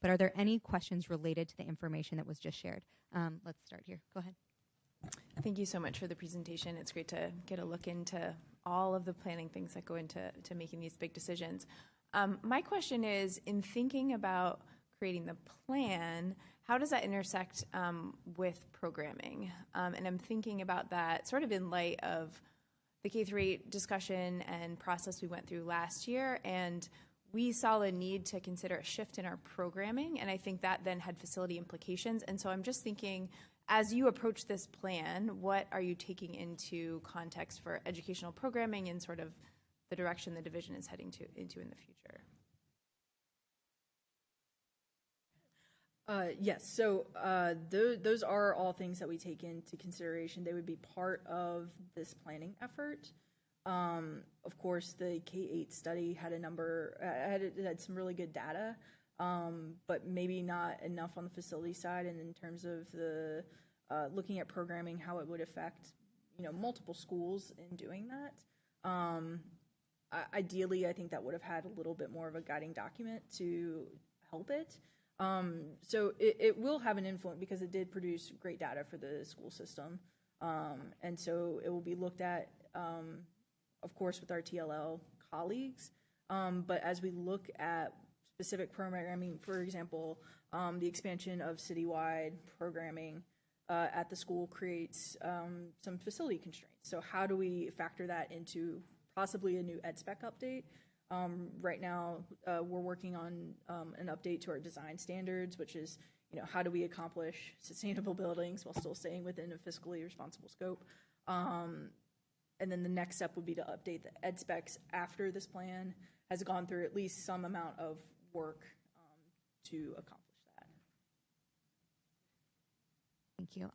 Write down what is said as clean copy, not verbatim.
But are there any questions related to the information that was just shared? Let's start here. Go ahead. Thank you so much for the presentation. It's great to get a look into all of the planning things that go into making these big decisions. My question is, in thinking about creating the plan, how does that intersect with programming? And I'm thinking about that sort of in light of the K-8 discussion and process we went through last year, and we saw the need to consider a shift in our programming, and I think that then had facility implications. And so I'm just thinking, as you approach this plan, what are you taking into context for educational programming and sort of the direction the division is heading into in the future? Yes, so those are all things that we take into consideration. They would be part of this planning effort. Of course, the K-8 study had had some really good data, but maybe not enough on the facility side, and in terms of the looking at programming, how it would affect multiple schools in doing that. Ideally, I think that would have had a little bit more of a guiding document to help it. So it will have an influence because it did produce great data for the school system. And so it will be looked at, of course, with our TLL colleagues. But as we look at specific programming, for example, the expansion of citywide programming at the school creates some facility constraints. So how do we factor that into possibly a new EdSpec update? Right now, we're working on an update to our design standards, which is, how do we accomplish sustainable buildings while still staying within a fiscally responsible scope? And then the next step would be to update the ed specs after this plan has gone through at least some amount of work to accomplish that. Thank you.